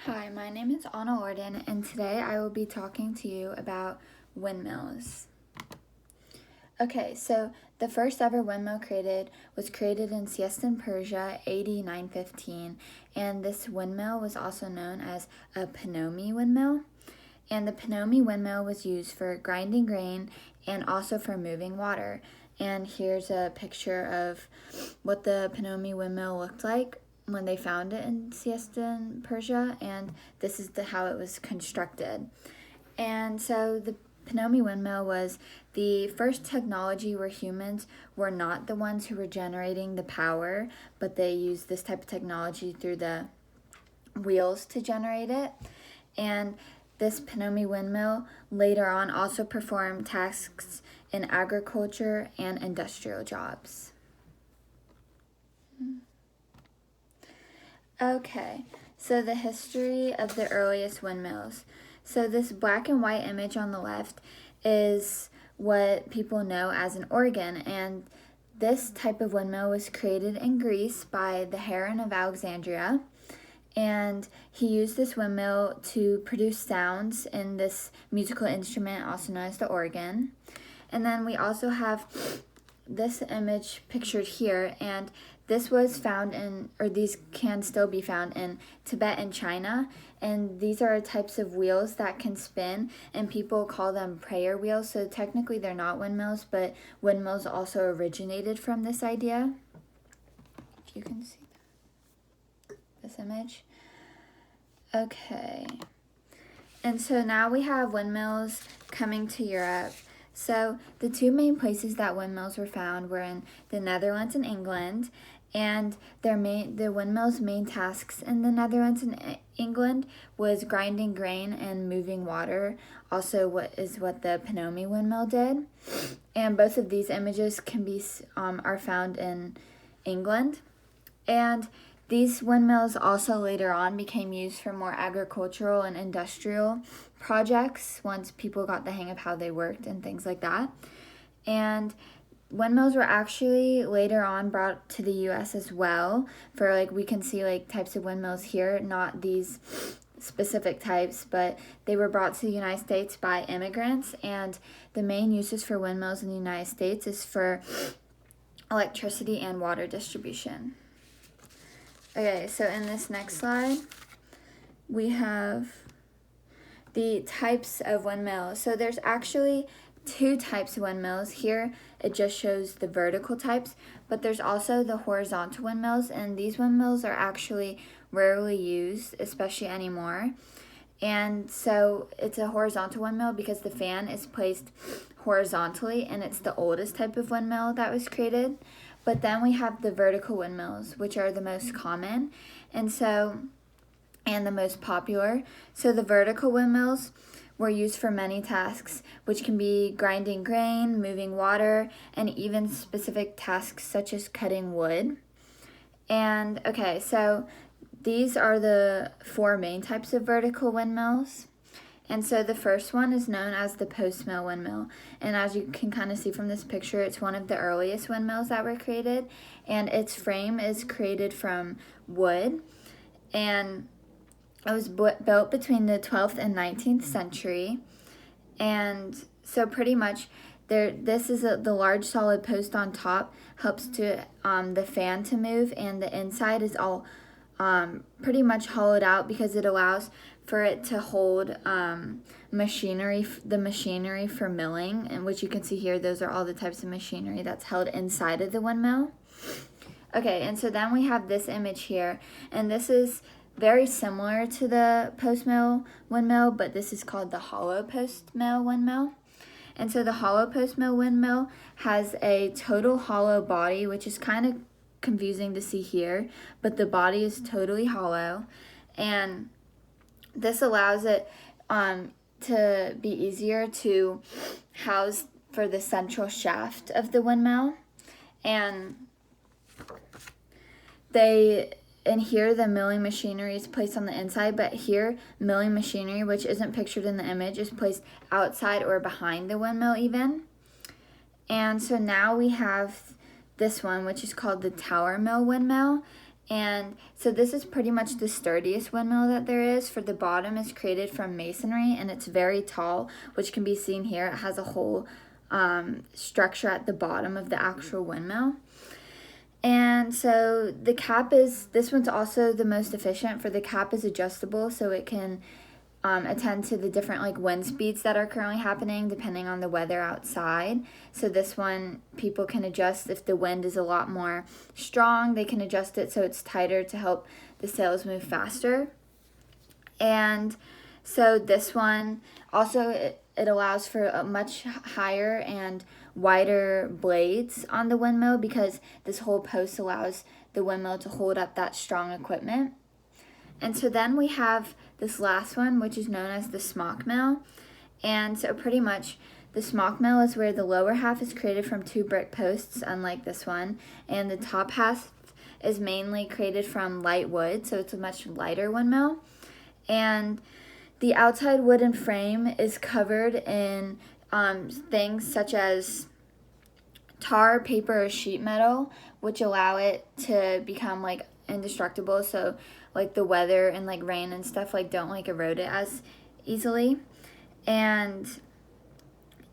Hi, my name is Anna Orden, and today I will be talking to you about windmills. Okay, so the first ever windmill was created in Siestan, Persia, AD 915, and this windmill was also known as a Pinomi windmill. And the Pinomi windmill was used for grinding grain and also for moving water. And here's a picture of what the Pinomi windmill looked like when they found it in Siestan, Persia, and this is how it was constructed. And so the Pinomi windmill was the first technology where humans were not the ones who were generating the power, but they used this type of technology through the wheels to generate it. And this Pinomi windmill later on also performed tasks in agriculture and industrial jobs. Okay, so the history of the earliest windmills. So this black and white image on the left is what people know as an organ, and this type of windmill was created in Greece by the Heron of Alexandria, and he used this windmill to produce sounds in this musical instrument also known as the organ. And then we also have this image pictured here, and this was found in, or these can still be found in Tibet and China, and these are types of wheels that can spin, and people call them prayer wheels, so technically they're not windmills, but windmills also originated from this idea. If you can see this image. Okay, and so now we have windmills coming to Europe. So the two main places that windmills were found were in the Netherlands and England, and the windmills' main tasks in the Netherlands and England was grinding grain and moving water, also what the Pinomi windmill did. And both of these images are found in England. And these windmills also later on became used for more agricultural and industrial projects once people got the hang of how they worked and things like that. And windmills were actually later on brought to the US as well for we can see types of windmills here, not these specific types, but they were brought to the United States by immigrants, and the main uses for windmills in the United States is for electricity and water distribution. Okay, so in this next slide, we have the types of windmills. So there's actually two types of windmills. Here, it just shows the vertical types, but there's also the horizontal windmills, and these windmills are actually rarely used, especially anymore. And so it's a horizontal windmill because the fan is placed horizontally, and it's the oldest type of windmill that was created. But then we have the vertical windmills, which are the most common and the most popular. So the vertical windmills were used for many tasks, which can be grinding grain, moving water, and even specific tasks such as cutting wood. And okay, so these are the four main types of vertical windmills. And so the first one is known as the post-mill windmill. And as you can kind of see from this picture, it's one of the earliest windmills that were created. And its frame is created from wood. And it was built between the 12th and 19th century. And so pretty much this is the large solid post on top helps to the fan to move. And the inside is all pretty much hollowed out because it allows for it to hold the machinery for milling, and which you can see here, those are all the types of machinery that's held inside of the windmill. Okay, and so then we have this image here, and this is very similar to the post-mill windmill, but this is called the hollow post-mill windmill. And so the hollow post-mill windmill has a total hollow body, which is kind of confusing to see here, but the body is totally hollow, and this allows it to be easier to house for the central shaft of the windmill. And here the milling machinery is placed on the inside, but here milling machinery, which isn't pictured in the image, is placed outside or behind the windmill even. And so now we have this one, which is called the tower mill windmill, And so this is pretty much the sturdiest windmill that there is, for the bottom is created from masonry and it's very tall, which can be seen here. It has a whole structure at the bottom of the actual windmill. And so the cap is, this one's also the most efficient, for the cap is adjustable, so it can attend to the different like wind speeds that are currently happening depending on the weather outside. So this one, people can adjust if the wind is a lot more strong, they can adjust it so it's tighter to help the sails move faster. And so this one also, it allows for a much higher and wider blades on the windmill, because this whole post allows the windmill to hold up that strong equipment. And so then we have this last one, which is known as the smock mill. And so pretty much the smock mill is where the lower half is created from 2 brick posts, unlike this one, and the top half is mainly created from light wood, so it's a much lighter windmill. And the outside wooden frame is covered in things such as tar, paper, or sheet metal, which allow it to become like indestructible, so like the weather and like rain and stuff like don't like erode it as easily. And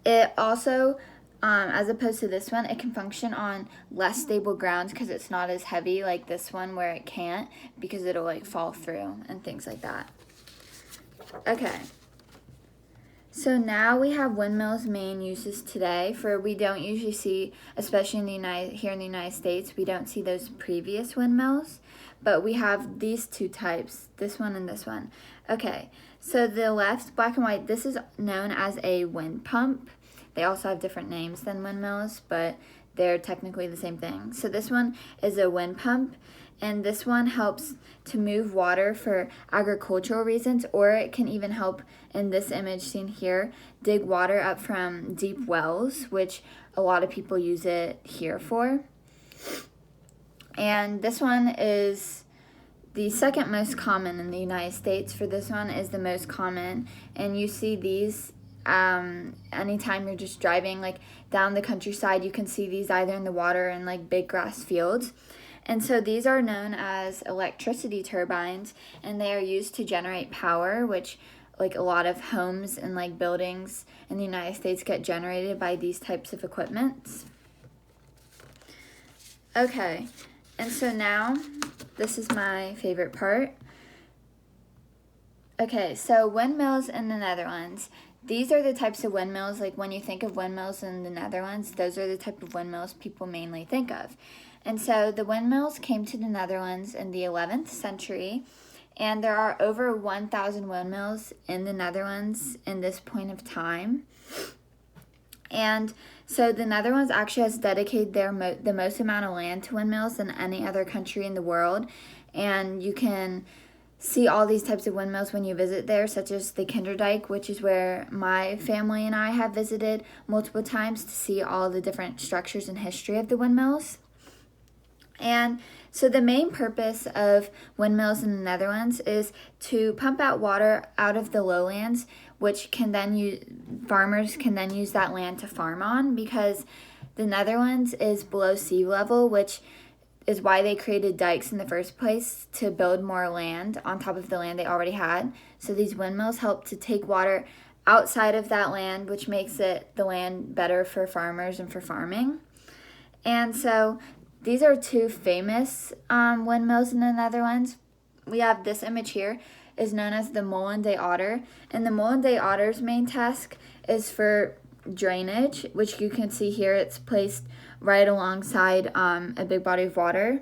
it also, as opposed to this one, it can function on less stable grounds because it's not as heavy like this one where it can't, because it'll like fall through and things like that. Okay, so now we have windmills' main uses today. For we don't usually see, especially here in the United States, we don't see those previous windmills, but we have these 2 types, this one and this one. Okay, so the left, black and white, this is known as a wind pump. They also have different names than windmills, but they're technically the same thing. So this one is a wind pump, and this one helps to move water for agricultural reasons, or it can even help, in this image seen here, dig water up from deep wells, which a lot of people use it here for. And this one is the second most common in the United States. For this one is the most common, and you see these anytime you're just driving like down the countryside, you can see these either in the water in like big grass fields. And so these are known as electricity turbines, and they are used to generate power, which like a lot of homes and like buildings in the United States get generated by these types of equipment. Okay, and so now this is my favorite part. Okay, so windmills in the Netherlands. These are the types of windmills, like when you think of windmills in the Netherlands, those are the type of windmills people mainly think of. And so the windmills came to the Netherlands in the 11th century, and there are over 1,000 windmills in the Netherlands in this point of time. And so the Netherlands actually has dedicated the most amount of land to windmills than any other country in the world. And you can see all these types of windmills when you visit there, such as the Kinderdijk, which is where my family and I have visited multiple times to see all the different structures and history of the windmills. And so the main purpose of windmills in the Netherlands is to pump out water out of the lowlands, which can then farmers can then use that land to farm on, because the Netherlands is below sea level, which is why they created dikes in the first place, to build more land on top of the land they already had. So these windmills help to take water outside of that land, which makes the land better for farmers and for farming. And so these are 2 famous windmills in the Netherlands. We have this image here, is known as the Molen des Otter. And the Molen des Otter's main task is for drainage, which you can see here. It's placed right alongside a big body of water.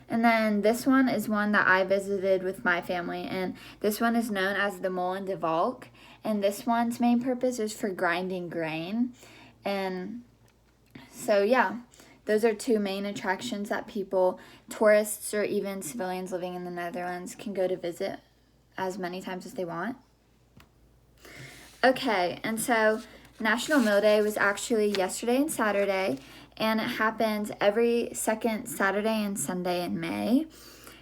And then this one is one that I visited with my family, and this one is known as the Molen de Valk. And this one's main purpose is for grinding grain. And so yeah, those are 2 main attractions that people, tourists or even civilians living in the Netherlands, can go to visit as many times as they want. Okay, and so National Mill Day was actually yesterday and Saturday, and it happens every second Saturday and Sunday in May.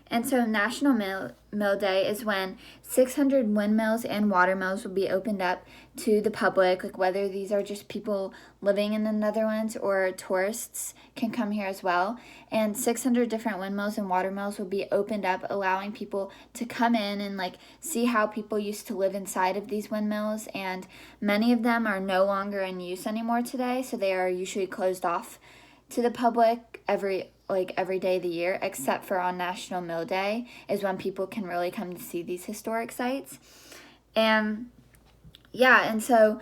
And so National Mill Day is when 600 windmills and watermills will be opened up to the public, like whether these are just people living in the Netherlands or tourists can come here as well. And 600 different windmills and watermills will be opened up, allowing people to come in and like see how people used to live inside of these windmills. And many of them are no longer in use anymore today, so they are usually closed off to the public every day of the year, except for on National Mill Day is when people can really come to see these historic sites. And yeah, and so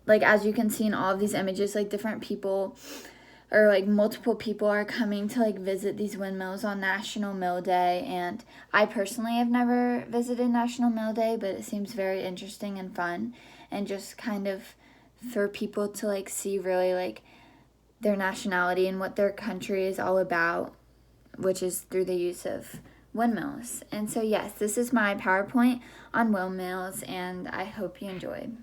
like as you can see in all of these images, like different people or like multiple people are coming to like visit these windmills on National Mill Day. And I personally have never visited National Mill Day, but it seems very interesting and fun, and just kind of for people to like see really like their nationality and what their country is all about, which is through the use of windmills. And so yes, this is my PowerPoint on windmills, and I hope you enjoyed.